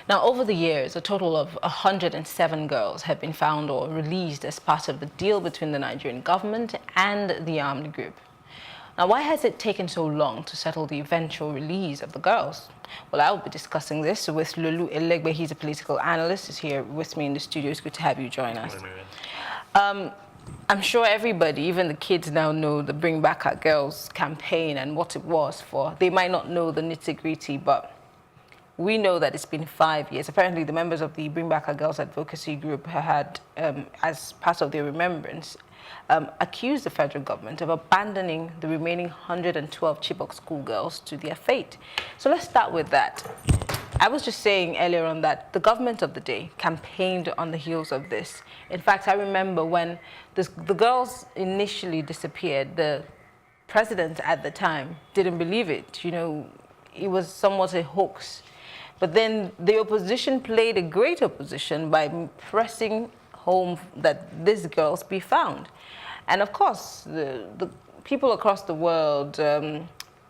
Now, over the years, a total of 107 girls have been found or released as part of the deal between the Nigerian government and the armed group. Now, why has it taken so long to settle the eventual release of the girls? Well, I'll be discussing this with Lulu Elegbe. He's a political analyst. He's here with me in the studio. It's good to have you join us. I'm sure everybody, even the kids now, know the Bring Back Our Girls campaign and what it was for. They might not know the nitty-gritty, but we know that it's been 5 years. Apparently, the members of the Bring Back Our Girls advocacy group had, as part of their remembrance, accused the federal government of abandoning the remaining 112 Chibok schoolgirls to their fate. So let's start with that. I was just saying earlier on that the government of the day campaigned on the heels of this. In fact, I remember when the girls initially disappeared, the president at the time didn't believe it. You know, it was somewhat a hoax. But then the opposition played a great opposition by pressing home that these girls be found. And of course, the people across the world,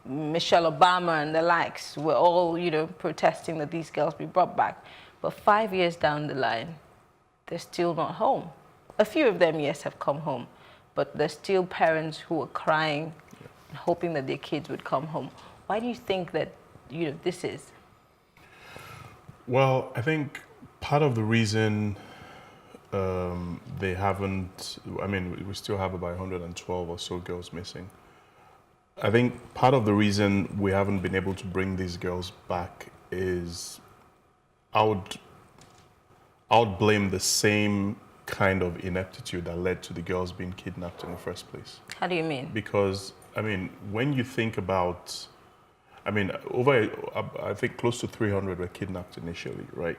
Michelle Obama and the likes, were all, you know, protesting that these girls be brought back. But 5 years down the line, they're still not home. A few of them, yes, have come home, but there's still parents who are crying, hoping that their kids would come home. Why do you think that, you know, this is? Well, I think part of the reason they haven't, I mean, we still have about 112 or so girls missing. I think part of the reason we haven't been able to bring these girls back is I would blame the same kind of ineptitude that led to the girls being kidnapped in the first place. How do you mean? Because, I mean, when you think about, I mean, I think close to 300 were kidnapped initially, right?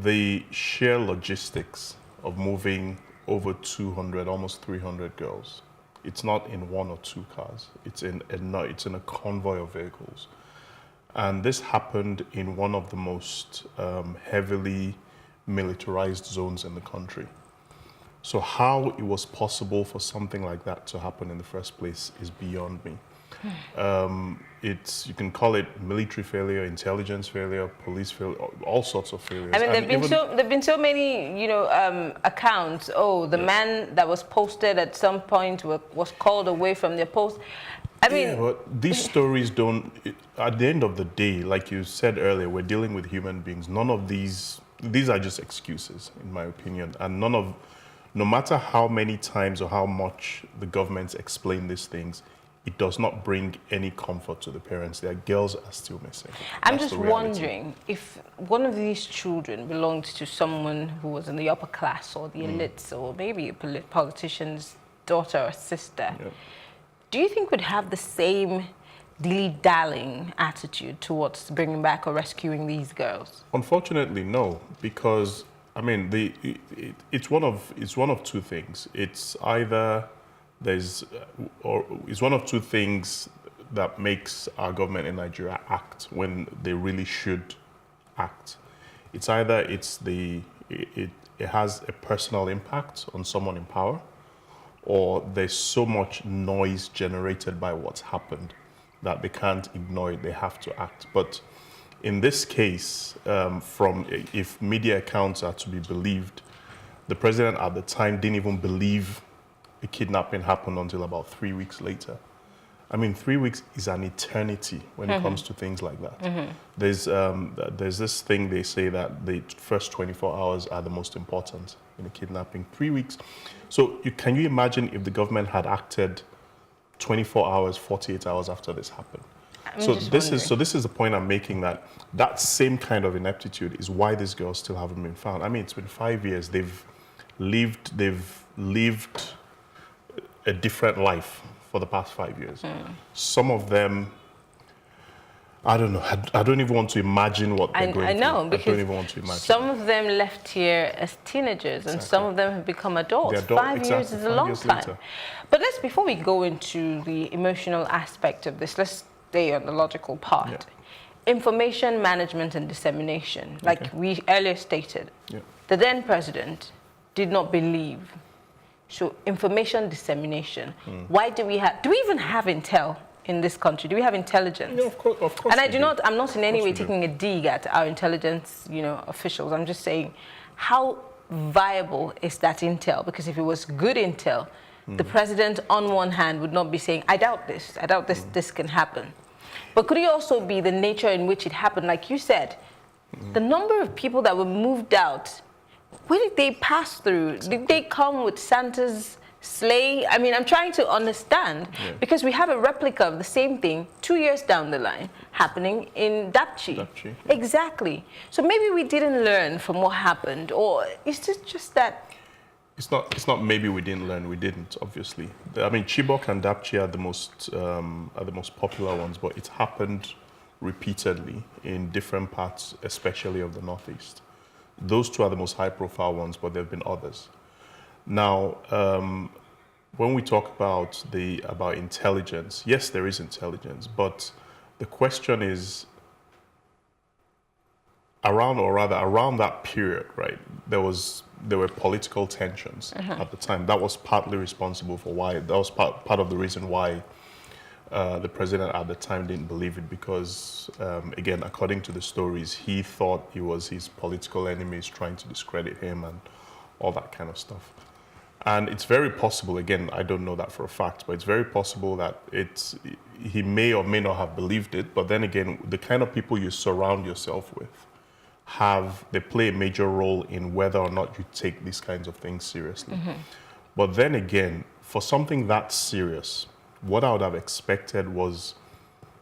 The sheer logistics of moving over 200, almost 300 girls, it's not in one or two cars. It's in a convoy of vehicles. And this happened in one of the most heavily militarized zones in the country. So how it was possible for something like that to happen in the first place is beyond me. You can call it military failure, intelligence failure, police failure, all sorts of failures. I mean, there've been so many, you know, accounts. Oh, the man that was posted at some point was called away from their post. I mean, but these stories don't. At the end of the day, like you said earlier, we're dealing with human beings. None of these are just excuses, in my opinion, and no matter how many times or how much the governments explain these things, it does not bring any comfort to the parents. Their girls are still missing. I'm just wondering if one of these children belonged to someone who was in the upper class or the elites or maybe a politician's daughter or sister. Yeah. Do you think would have the same dilly-dallying attitude towards bringing back or rescuing these girls? Unfortunately, no, because I mean, it's one of two things. It's either it's one of two things that makes our government in Nigeria act when they really should act. It's either it has a personal impact on someone in power, or there's so much noise generated by what's happened that they can't ignore it, they have to act. But in this case, if media accounts are to be believed, the president at the time didn't even believe the kidnapping happened until about 3 weeks later. I mean, 3 weeks is an eternity when it comes to things like that. There's this thing they say that the first 24 hours are the most important in a kidnapping. 3 weeks. So can you imagine if the government had acted 24 hours, 48 hours after this happened? So this is the point I'm making, that same kind of ineptitude is why these girls still haven't been found. I mean, it's been 5 years. They've lived a different life for the past 5 years. Some of them, I don't know. I don't even want to imagine what they're going through. I know, because I don't even want to imagine. Some of them left here as teenagers, and some of them have become adults. 5 years is a long time. But before we go into the emotional aspect of this, let's stay on the logical part. Yeah. Information management and dissemination, like we earlier stated, the then president did not believe. So information dissemination. Why do we even have intel in this country? Do we have intelligence? No, of course. And I'm not in any way we do. taking a dig at our intelligence, officials. I'm just saying, how viable is that intel? Because if it was good intel, the president on one hand would not be saying, I doubt this, this can happen. But could it also be the nature in which it happened? Like you said, the number of people that were moved out, where did they pass through? Did they come with Santa's sleigh? I mean, I'm trying to understand, because we have a replica of the same thing 2 years down the line happening in Dapchi. Exactly. So maybe we didn't learn from what happened, or is this just that? It's not maybe we didn't learn, we didn't, obviously. I mean, Chibok and Dapchi are the most popular ones, but it's happened repeatedly in different parts, especially of the Northeast. Those two are the most high-profile ones, but there have been others. Now, when we talk about intelligence, yes, there is intelligence, but the question is, around that period, right? There were political tensions at the time. That was partly responsible for why. That was part of the reason why the president at the time didn't believe it, because again, according to the stories, he thought it was his political enemies trying to discredit him and all that kind of stuff. And it's very possible. Again, I don't know that for a fact, but it's very possible that he may or may not have believed it. But then again, the kind of people you surround yourself with, they play a major role in whether or not you take these kinds of things seriously. But then again, for something that serious, what I would have expected was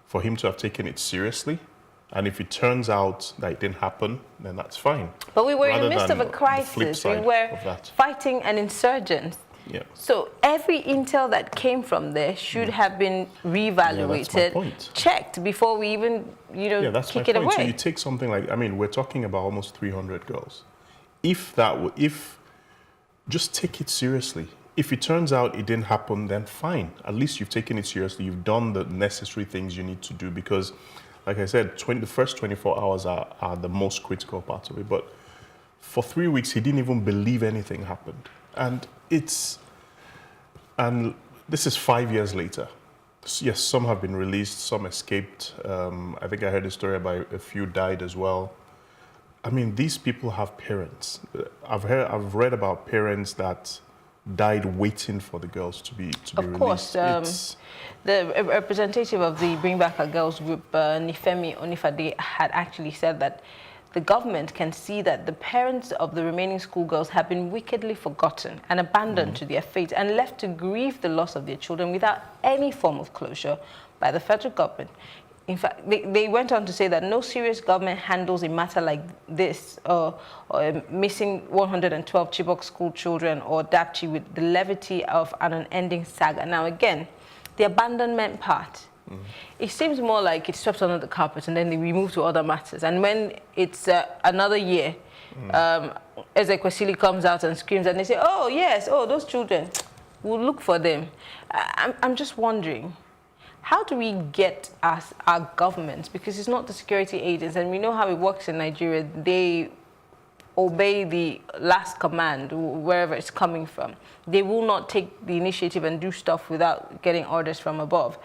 for him to have taken it seriously. And if it turns out that it didn't happen, then that's fine. But we were in the midst of a crisis. We were fighting an insurgent. Yeah. So every intel that came from there should have been reevaluated, checked before we even, kick it away. So you take something like, I mean, we're talking about almost 300 girls. Just take it seriously. If it turns out it didn't happen, then fine. At least you've taken it seriously. You've done the necessary things you need to do, because, like I said, the first 24 hours are the most critical part of it. But for 3 weeks, he didn't even believe anything happened. And this is 5 years later. Yes, some have been released, some escaped. I think I heard a story about a few died as well. I mean, these people have parents. I've read about parents that died waiting for the girls to be released. Of course, the representative of the Bring Back Our Girls group, Nifemi Onifade, had actually said that the government can see that the parents of the remaining schoolgirls have been wickedly forgotten and abandoned to their fate and left to grieve the loss of their children without any form of closure by the federal government. In fact, they went on to say that no serious government handles a matter like this, or missing 112 Chibok school children or Dapchi with the levity of an unending saga. Now again, the abandonment part, it seems more like it's swept under the carpet and then they move to other matters. And when it's another year, Ezekwesili comes out and screams and they say, oh yes, those children, we'll look for them. I'm just wondering, how do we get our government, because it's not the security agents, and we know how it works in Nigeria, they obey the last command, wherever it's coming from. They will not take the initiative and do stuff without getting orders from above.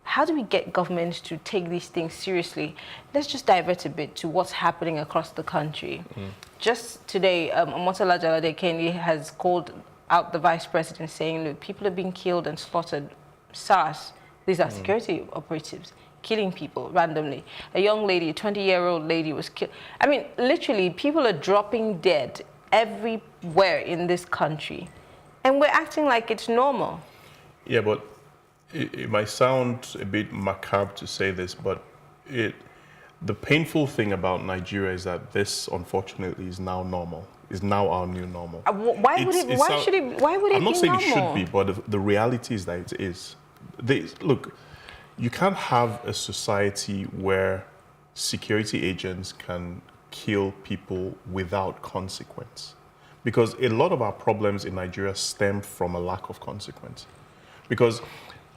How do we get governments to take these things seriously? Let's just divert a bit to what's happening across the country. Just today, Omotola Jalade Kendi has called out the vice president saying, look, people are being killed and slaughtered. SARS, these are security operatives killing people randomly. A young lady, a 20-year-old lady was killed. I mean, literally, people are dropping dead everywhere in this country. And we're acting like it's normal. Yeah, but it might sound a bit macabre to say this, but the painful thing about Nigeria is that this, unfortunately, is now normal. Is now our new normal. Why would it be normal? I'm not saying it should be, but the reality is that it is. Look, you can't have a society where security agents can kill people without consequence. Because a lot of our problems in Nigeria stem from a lack of consequence. Because,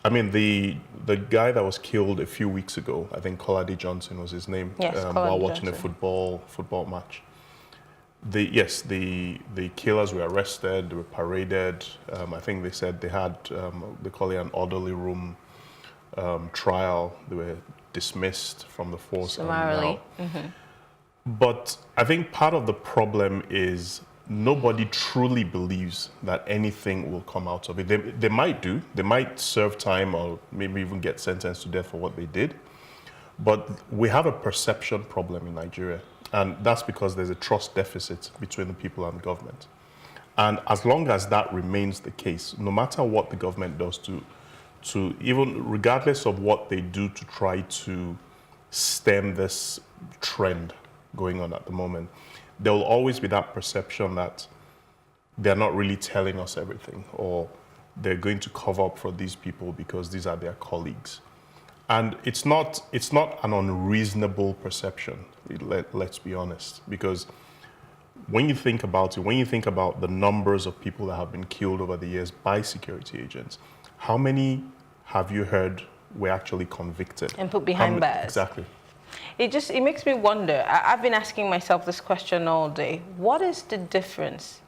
I mean, the guy that was killed a few weeks ago, I think Kolade Johnson was his name, while watching a football match. The killers were arrested, they were paraded. I think they said they had, they call it an orderly room trial. They were dismissed from the force. Summarily. But I think part of the problem is nobody truly believes that anything will come out of it. They might do. They might serve time or maybe even get sentenced to death for what they did. But we have a perception problem in Nigeria. And that's because there's a trust deficit between the people and the government. And as long as that remains the case, no matter what the government does to even regardless of what they do to try to stem this trend going on at the moment, there will always be that perception that they're not really telling us everything, or they're going to cover up for these people because these are their colleagues. And it's not an unreasonable perception, let's be honest, because when you think about it, when you think about the numbers of people that have been killed over the years by security agents, how many have you heard were actually convicted? And put behind bars. Exactly. It makes me wonder. I've been asking myself this question all day. What is the difference?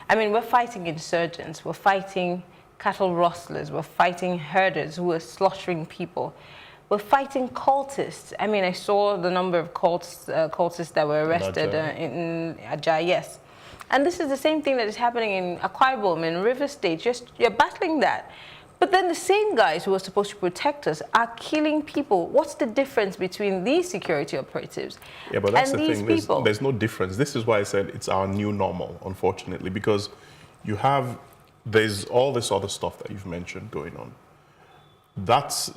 I mean, we're fighting insurgents. We're fighting cattle rustlers. We're fighting herders who are slaughtering people. We're fighting cultists. I mean, I saw the number of cultists that were arrested in Ajah, yes. And this is the same thing that is happening in Akwa Ibom, in River State. You're battling that. But then the same guys who are supposed to protect us are killing people. What's the difference between these security operatives and that's the these thing. people? There's no difference. This is why I said it's our new normal, unfortunately, because there's all this other stuff that you've mentioned going on. That's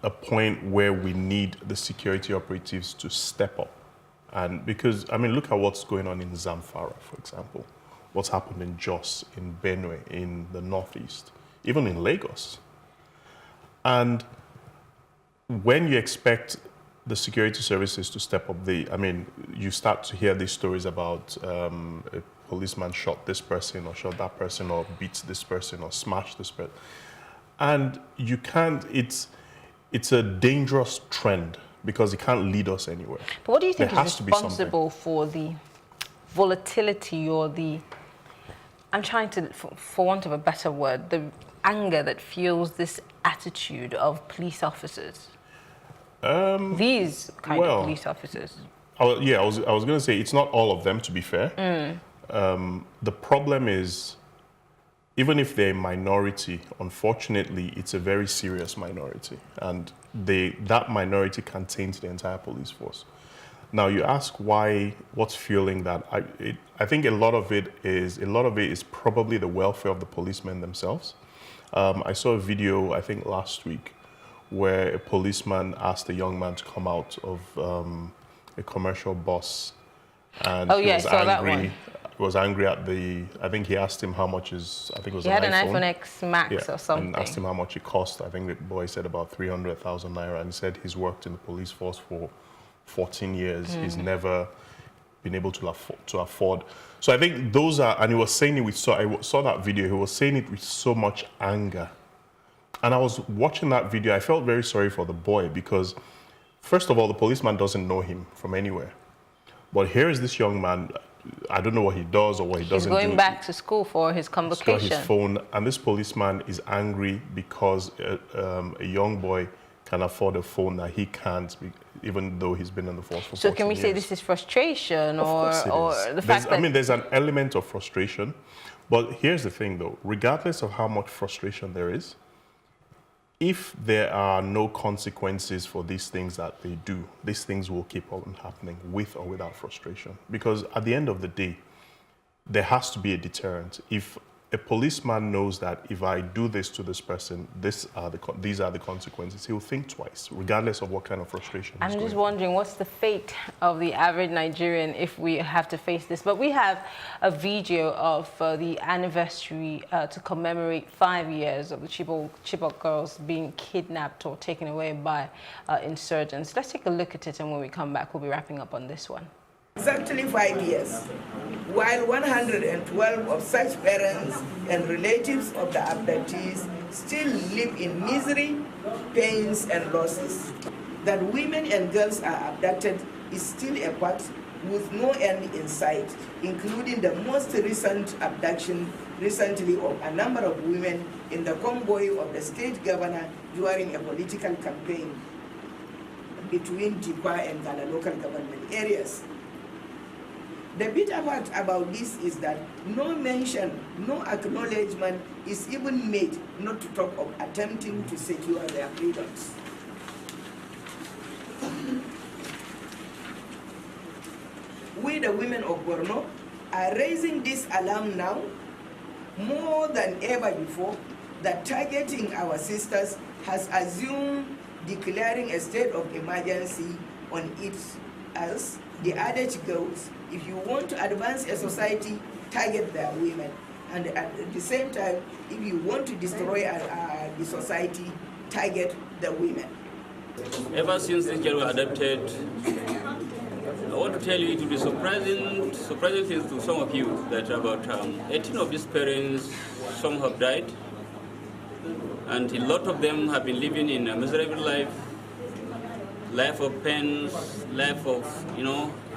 a point where we need the security operatives to step up. And because, I mean, look at what's going on in Zamfara, for example. What's happened in Jos, in Benue, in the Northeast, even in Lagos. And when you expect the security services to step up, you start to hear these stories about a policeman shot this person or shot that person or beat this person or smashed this person. And you can't, it's a dangerous trend because it can't lead us anywhere. But what do you think is responsible for the volatility or the, I'm trying to, for want of a better word, the anger that fuels this attitude of police officers? These kind of police officers. I was going to say it's not all of them, to be fair. The problem is, even if they're a minority, unfortunately, it's a very serious minority, and that minority can taint the entire police force. Now, you ask what's fueling that? I think a lot of it is probably the welfare of the policemen themselves. I saw a video, I think last week, where a policeman asked a young man to come out of a commercial bus, and he was angry. That one. He was angry at I think he asked him how much is, I think it was an iPhone. He had an iPhone X Max or something. And asked him how much it cost. I think the boy said about 300,000 naira, and he said he's worked in the police force for 14 years. He's never been able to afford. So I think those are, and he was saying it I saw that video, he was saying it with so much anger. And I was watching that video, I felt very sorry for the boy because, first of all, the policeman doesn't know him from anywhere. But here is this young man, I don't know what he does or what he doesn't do. He's going back to school for his convocation. His phone, and this policeman is angry because a young boy can afford a phone that he can't, even though he's been in the force for 14 years. So can we say this is frustration or the fact that... there's an element of frustration. But here's the thing, though. Regardless of how much frustration there is, if there are no consequences for these things that they do, these things will keep on happening with or without frustration. Because at the end of the day, there has to be a deterrent. If a policeman knows that if I do this to this person, these are the consequences, he will think twice, regardless of what kind of frustration he's I'm just wondering, what's the fate of the average Nigerian if we have to face this? But we have a video of the anniversary to commemorate 5 years of the Chibok girls being kidnapped or taken away by insurgents. Let's take a look at it, and when we come back, we'll be wrapping up on this one. Exactly 5 years, while 112 of such parents and relatives of the abductees still live in misery, pains, and losses. That women and girls are abducted is still a fact with no end in sight, including the most recent abduction recently of a number of women in the convoy of the state governor during a political campaign between Tikwa and Ghana local government areas. The bitter part about this is that no mention, no acknowledgement is even made, not to talk of attempting to secure their freedoms. We, the women of Borno, are raising this alarm now more than ever before that targeting our sisters has assumed declaring a state of emergency on it. As the adage goes, if you want to advance a society, target their women. And at the same time, if you want to destroy the society, target the women. Ever since this girl was adopted, I want to tell you it will be surprising things to some of you that about 18 of these parents, some have died, and a lot of them have been living in a miserable life of pains, life of,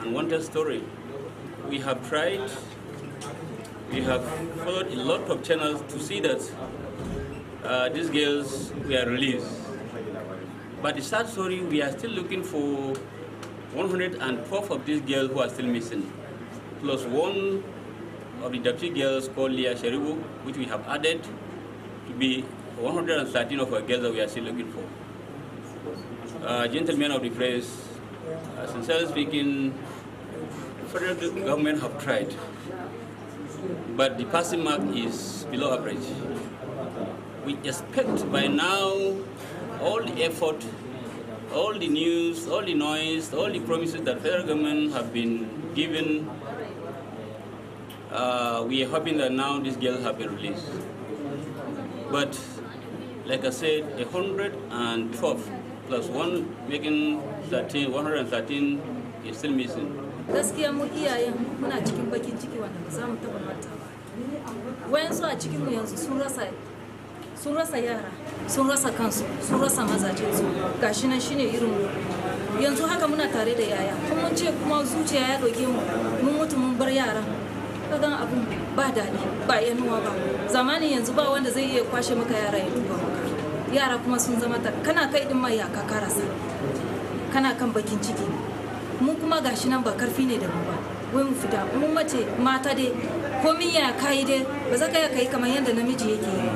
unwanted story. We have tried, we have followed a lot of channels to see that these girls were released. But the sad story, we are still looking for 112 of these girls who are still missing, plus one of the deputy girls called Leah Sheribu, which we have added to be 113 of our girls that we are still looking for. Gentlemen of the press, sincerely speaking, the federal government have tried, but the passing mark is below average. We expect by now all the effort, all the news, all the noise, all the promises that federal government have been given, we are hoping that now these girls have been released. But like I said, 112 plus one making 113 is still missing. Gaskiya mu iyayen muna cikin bakin ciki wanda ba za mu taɓa manta ba. Wayansu a cikin mu yanzu sun rasa yara, sun rasa kansu, sun rasa mazajensu. Gashi nan shine irin mu. Yanzu haka muna tare da yaya. Kuma mun ce kuma zuciya ya doke mu. Mun mutu mun bar yaran. Kagan abun ba daɗi, ba yanuwa ba. Zamanin yanzu ba wanda zai iya kwashe maka yara ya duba maka. Yara kuma sun zama kana kai din mai ka karasa. Kana kan bakin ciki. Mun kuma gashi nan ba karfi ne da mu ba. Wai mu fita, mun mace mata dai komi ya kai dai ba za ka ya kai kamar yadda namiji yake yi.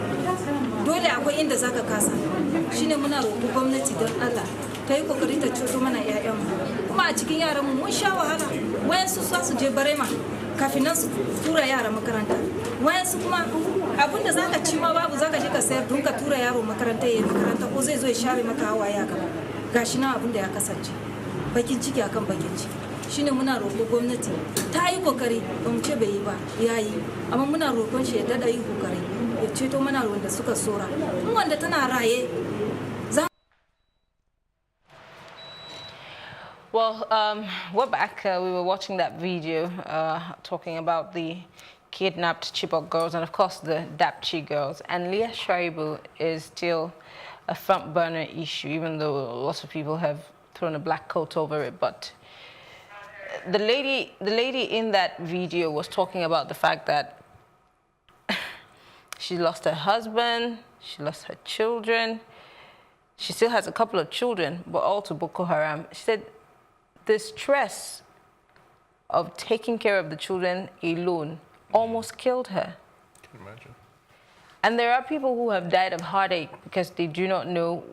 Dole akwai inda zaka kasa. Shine muna roƙo gwamnati don Allah ta yi kokari ta ceto mana ƴaƴanmu. Kuma a cikin yaranmu mun sha wahala. Wayansu za su je barema kafin nan su tura yara makaranta. Wayansu kuma abinda zaka ci ma babu zaka je ka sayar don ka tura yaro makaranta yayi makaranta ko zai zo ya share maka hawaye a gaba. Gashi nan abinda ya kasance. Bakin ciki akan bakin ciki. Shine muna roƙo gwamnati ta yi kokari ba mu ce bai yi ba yayi amma muna roƙon shi ya dada yi kokari ya ceto mana wanda suka sora in wanda tana raye. Well, we're back. We were watching that video talking about the kidnapped Chibok girls and, of course, the Dapchi girls. And Leah Sharibu is still a front burner issue, even though lots of people have thrown a black coat over it. But the lady in that video was talking about the fact that she lost her husband, she lost her children. She still has a couple of children, but all to Boko Haram. She said the stress of taking care of the children alone almost killed her. Can you imagine? And there are people who have died of heartache because they do not know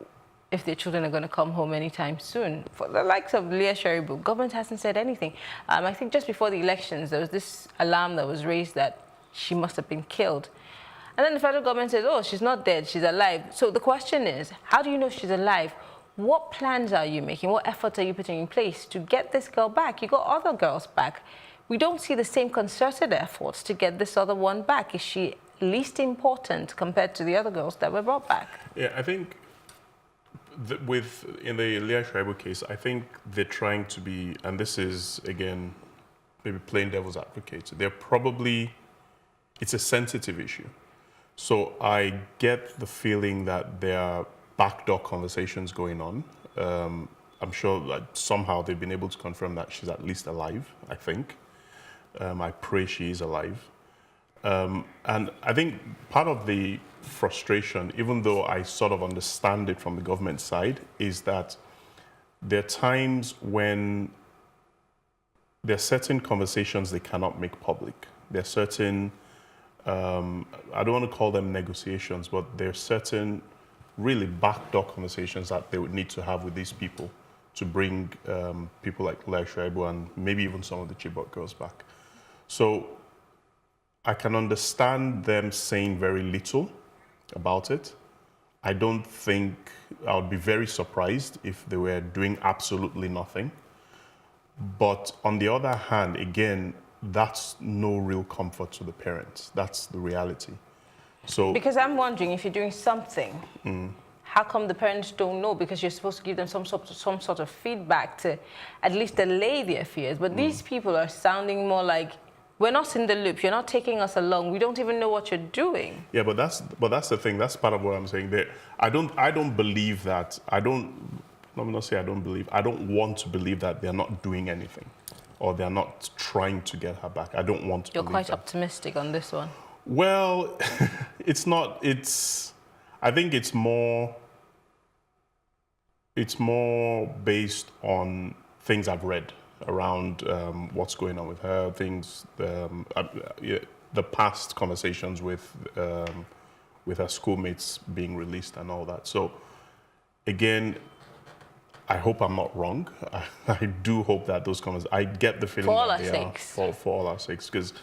if their children are going to come home anytime soon. For the likes of Leah Sharibu, government hasn't said anything. I think just before the elections, there was this alarm that was raised that she must have been killed. And then the federal government says, oh, she's not dead, she's alive. So the question is, how do you know she's alive? What plans are you making? What efforts are you putting in place to get this girl back? You got other girls back. We don't see the same concerted efforts to get this other one back. Is she least important compared to the other girls that were brought back? Yeah, I think in the Leah Sharibu case, I think they're trying to be, and this is, again, maybe plain devil's advocate, it's a sensitive issue. So I get the feeling that there are backdoor conversations going on. I'm sure that somehow they've been able to confirm that she's at least alive, I think. I pray she is alive. And I think part of the frustration, even though I sort of understand it from the government side, is that there are times when there are certain conversations they cannot make public. There are certain, I don't want to call them negotiations, but there are certain really backdoor conversations that they would need to have with these people to bring people like Lai Shaibu and maybe even some of the Chibok girls back. So I can understand them saying very little about it. I don't think, I would be very surprised if they were doing absolutely nothing. But on the other hand, again, that's no real comfort to the parents. That's the reality. So because I'm wondering, if you're doing something, how come the parents don't know? Because you're supposed to give them some sort of feedback to at least allay their fears. But these people are sounding more like, we're not in the loop. You're not taking us along. We don't even know what you're doing. yeah, but that's the thing. That's part of what I'm saying. There, I don't believe that. Let me not say I don't believe. I don't want to believe that they're not doing anything, or they're not trying to get her back. I don't want to. You're believe quite that. optimistic on this one. Well, it's not. I think it's more based on things I've read around what's going on with her, the past conversations with her schoolmates being released and all that. So again, I hope I'm not wrong. I do hope that those conversations, I get the feeling For all that our they are sakes. for all our sakes. Because,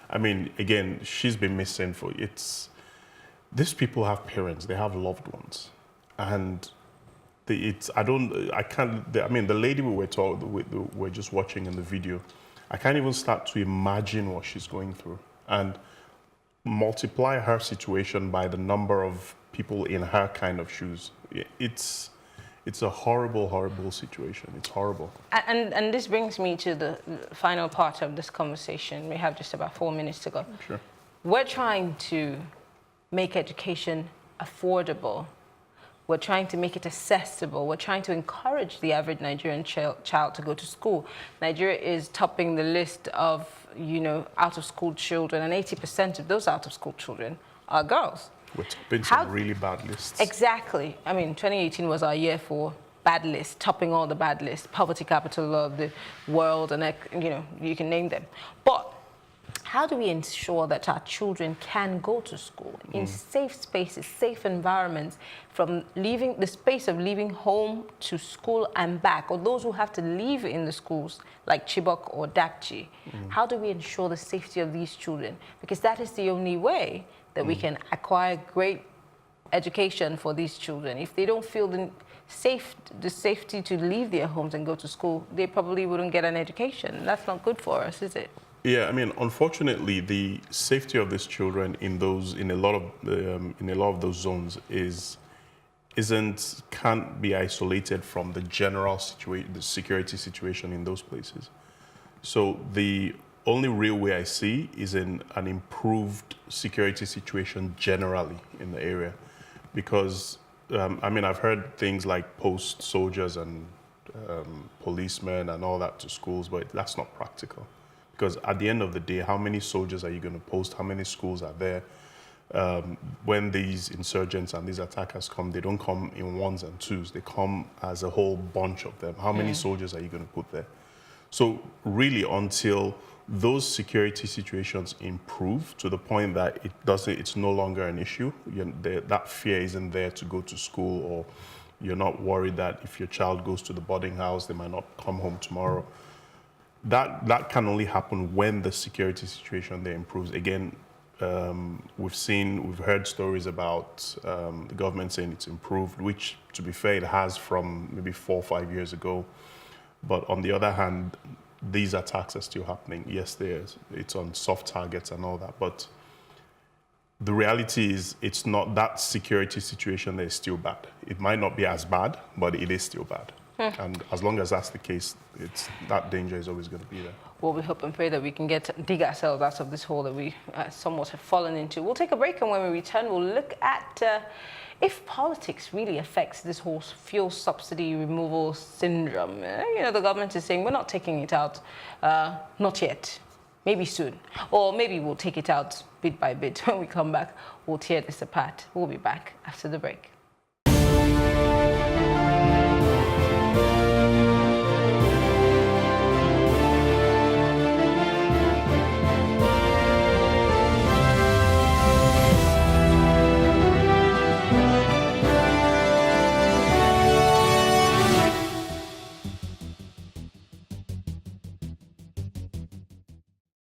I mean, again, she's been missing these people have parents, they have loved ones. And the lady we're just watching in the video, I can't even start to imagine what she's going through. And multiply her situation by the number of people in her kind of shoes. It's a horrible, horrible situation. It's horrible. And this brings me to the final part of this conversation. We have just about 4 minutes to go. Sure. We're trying to make education affordable. We're trying to make it accessible. We're trying to encourage the average Nigerian child to go to school. Nigeria is topping the list of, out-of-school children, and 80% of those out-of-school children are girls. We're topping some really bad lists. Exactly. I mean, 2018 was our year for bad lists, topping all the bad lists, poverty capital of the world, and, you can name them. But how do we ensure that our children can go to school in safe spaces, safe environments, from leaving the space of leaving home to school and back, or those who have to live in the schools like Chibok or Dakchi? How do we ensure the safety of these children? Because that is the only way that we can acquire great education for these children. If they don't feel the safety to leave their homes and go to school, they probably wouldn't get an education. That's not good for us, is it? Yeah, I mean, unfortunately, the safety of these children in a lot of those zones can't be isolated from the general the security situation in those places. So the only real way I see is in an improved security situation generally in the area, because I've heard things like post soldiers and policemen and all that to schools, but that's not practical. Because at the end of the day, how many soldiers are you going to post? How many schools are there? When these insurgents and these attackers come, they don't come in ones and twos. They come as a whole bunch of them. How many soldiers are you going to put there? So really, until those security situations improve to the point that it's no longer an issue, that fear isn't there to go to school, or you're not worried that if your child goes to the boarding house, they might not come home tomorrow. That can only happen when the security situation there improves. Again, we've heard stories about the government saying it's improved, which, to be fair, it has from maybe 4 or 5 years ago. But on the other hand, these attacks are still happening. Yes, it's on soft targets and all that, but the reality is it's not that security situation that is still bad. It might not be as bad, but it is still bad. And as long as that's the case, that danger is always going to be there. Well, we hope and pray that we can dig ourselves out of this hole that we somewhat have fallen into. We'll take a break, and when we return, we'll look at if politics really affects this whole fuel subsidy removal syndrome. The government is saying we're not taking it out, not yet. maybe soon. Or maybe we'll take it out bit by bit. When we come back, we'll tear this apart. We'll be back after the break.